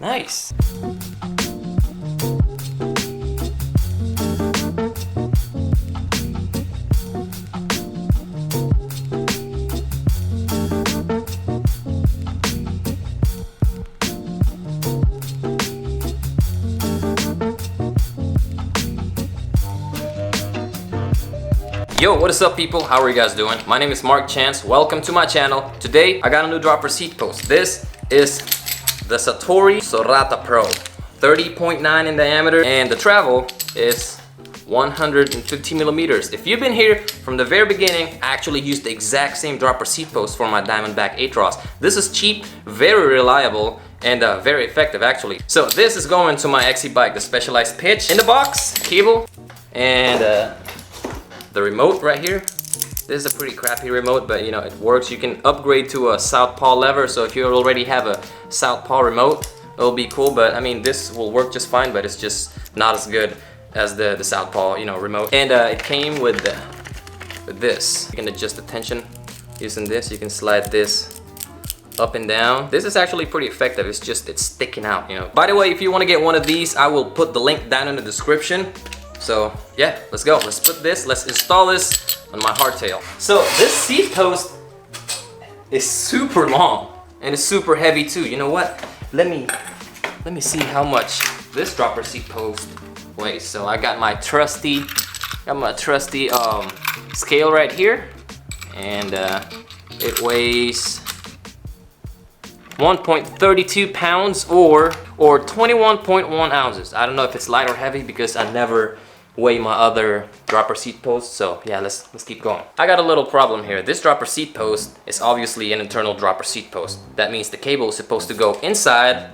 Nice. Yo, what is up people? How are you guys doing? My name is Mark Chance. Welcome to my channel. Today I got a new dropper seat post. This is the SATORI Sorata Pro. 30.9 in diameter and the travel is 150 millimeters. If you've been here from the very beginning, I actually used the exact same dropper seat post for my Diamondback Atros. This is cheap, very reliable, and very effective actually. So this is going to my XC bike, the specialized pitch. In the box, cable, and the remote right here. This is a pretty crappy remote, but you know, it works. You can upgrade to a southpaw lever, so if you already have a southpaw remote, it'll be cool. But I mean, this will work just fine, but it's just not as good as the southpaw, you know, remote. And it came with this. You can adjust the tension using this. You can slide this up and down. This is actually pretty effective. It's just, it's sticking out, you know. By the way, if you want to get one of these, I will put the link down in the description. So yeah, let's go. Let's install this on my hardtail. So this seat post is super long and it's super heavy too. You know what? Let me see how much this dropper seat post weighs. So I got my trusty scale right here, and it weighs 1.32 pounds or 21.1 ounces. I don't know if it's light or heavy because I never weigh my other dropper seat post. So yeah, let's keep going. I got a little problem here. This dropper seat post is obviously an internal dropper seat post. That means the cable is supposed to go inside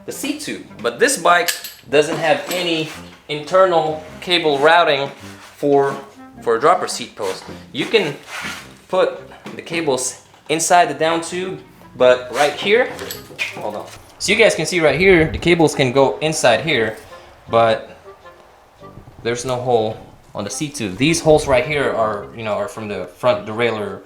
the seat tube. But this bike doesn't have any internal cable routing for a dropper seat post. You can put the cables inside the down tube, but right here, hold on. So you guys can see right here, the cables can go inside here, but there's no hole on the seat tube. These holes right here are, you know, are from the front derailleur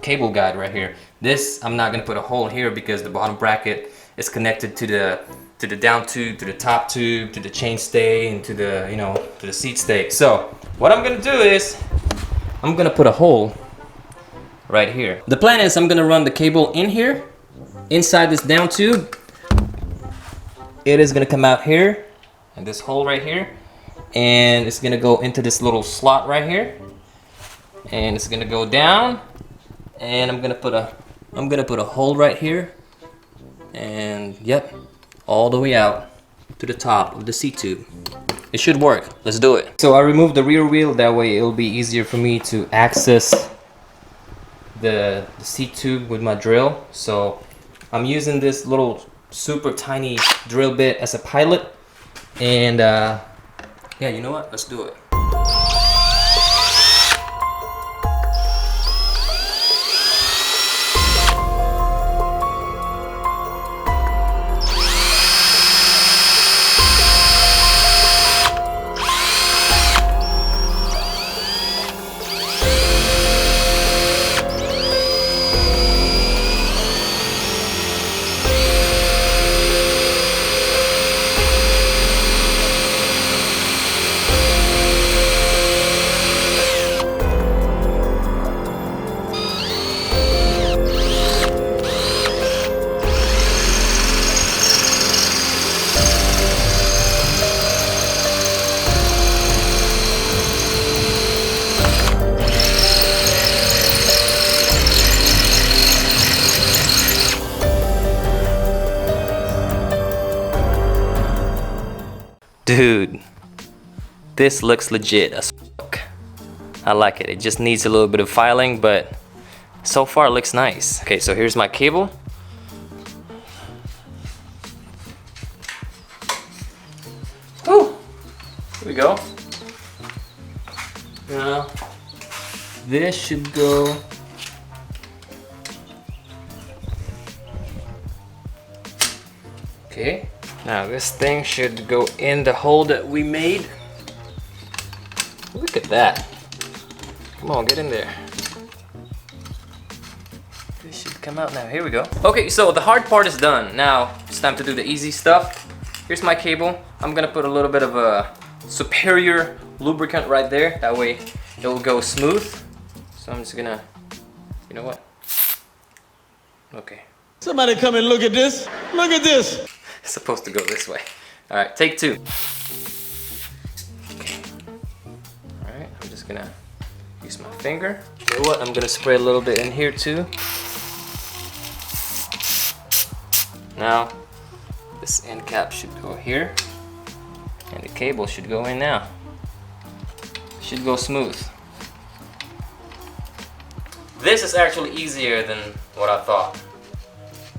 cable guide right here. This, I'm not gonna put a hole here because the bottom bracket is connected to the down tube, to the top tube, to the chain stay, and to the, you know, to the seat stay. So what I'm gonna do is I'm gonna put a hole right here. The plan is I'm gonna run the cable in here, inside this down tube. It is gonna come out here, and this hole right here, and it's gonna go into this little slot right here, and it's gonna go down, and I'm gonna put a hole right here, and yep, all the way out to the top of the seat tube. It should work. Let's do it. So I removed the rear wheel, that way it'll be easier for me to access the seat tube with my drill. So I'm using this little super tiny drill bit as a pilot, and yeah, you know what? Let's do it. Dude, this looks legit as fuck. I like it. It just needs a little bit of filing, but so far it looks nice. Okay, so here's my cable. Whew. Here we go. Now, this should go okay. Now this thing should go in the hole that we made. Look at that. Come on, get in there. This should come out now. Here we go. Okay, so the hard part is done. Now, time to do the easy stuff. Here's my cable. I'm gonna put a little bit of a superior lubricant right there. That way it will go smooth. So I'm just gonna, you know what? Okay. Somebody come and look at this. Look at this. It's supposed to go this way. All right, take two. Okay. All right, I'm just gonna use my finger. You know what? I'm gonna spray a little bit in here too. Now, this end cap should go here, and the cable should go in now. Should go smooth. This is actually easier than what I thought.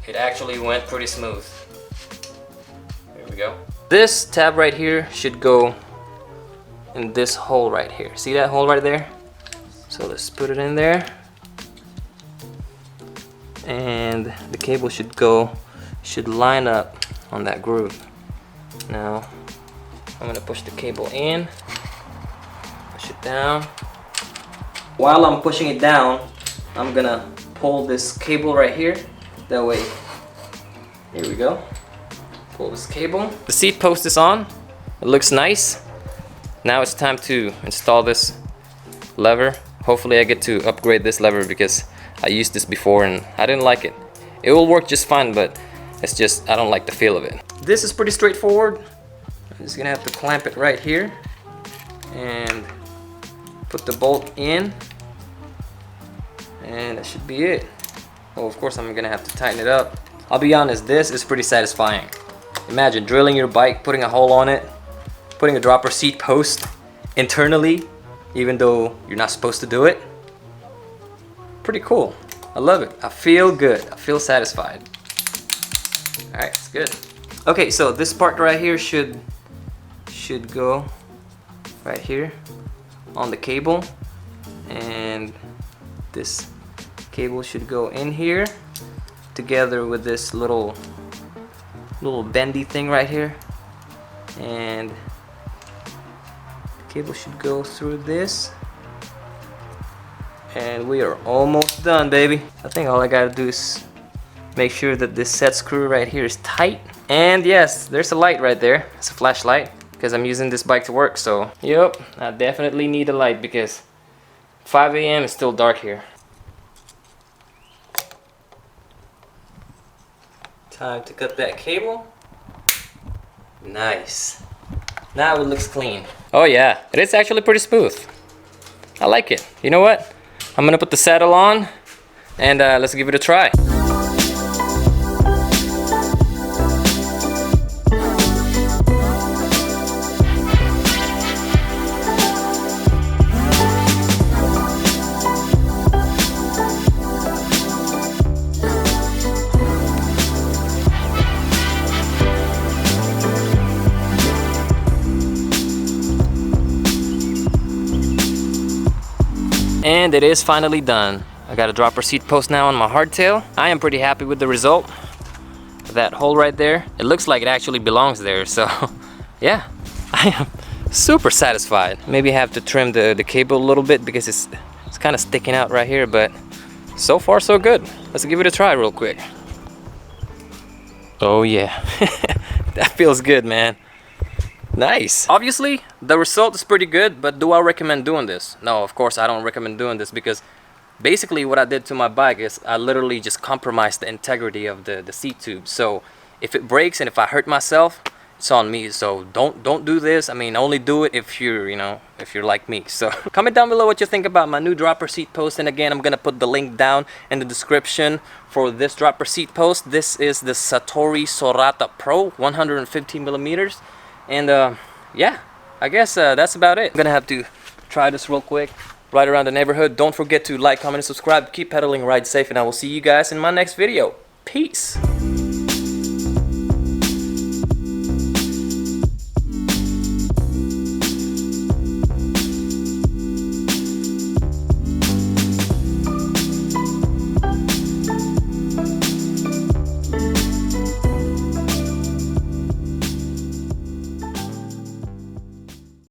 It actually went pretty smooth. There we go. This tab right here should go in this hole right here. See that hole right there? So let's put it in there. And the cable should line up on that groove. Now, I'm gonna push the cable in, push it down. While I'm pushing it down, I'm gonna pull this cable right here. That way, here we go. Pull this cable. The seat post is on. It looks nice. Now it's time to install this lever. Hopefully I get to upgrade this lever because I used this before and I didn't like it. It will work just fine, but it's just, I don't like the feel of it. This is pretty straightforward. I'm just gonna have to clamp it right here and put the bolt in, and that should be it. Oh, of course I'm gonna have to tighten it up. I'll be honest, this is pretty satisfying. Imagine drilling your bike, putting a hole on it, putting a dropper seat post internally, even though you're not supposed to do it. Pretty cool. I love it. I feel good. I feel satisfied. All right, it's good. Okay, so this part right here should go right here on the cable, and this cable should go in here together with this little bendy thing right here, and the cable should go through this, and we are almost done, baby. I think all I gotta do is make sure that this set screw right here is tight. And yes, there's a light right there. It's a flashlight because I'm using this bike to work, so yep, I definitely need a light because 5 a.m. is still dark here. Time to cut that cable. Nice. Now it looks clean. Oh yeah, it is actually pretty smooth. I like it. You know what? I'm gonna put the saddle on and let's give it a try. And it is finally done. I got a dropper seat post now on my hardtail. I am pretty happy with the result. That hole right there, it looks like it actually belongs there, so yeah, I am super satisfied. Maybe I have to trim the cable a little bit because it's kind of sticking out right here, but so far so good. Let's give it a try real quick. Oh yeah, that feels good, man. Nice. Obviously, the result is pretty good, but do I recommend doing this? No, of course I don't recommend doing this because basically what I did to my bike is I literally just compromised the integrity of the seat tube. So if it breaks and if I hurt myself, it's on me. So don't do this. I mean, only do it if you're, if you're like me. So comment down below what you think about my new dropper seat post. And again, I'm gonna put the link down in the description for this dropper seat post. This is the SATORI SORATA PRO 115 millimeters. And yeah, I guess that's about it. I'm gonna have to try this real quick, ride around the neighborhood. Don't forget to like, comment, and subscribe. Keep pedaling, ride safe, and I will see you guys in my next video. Peace.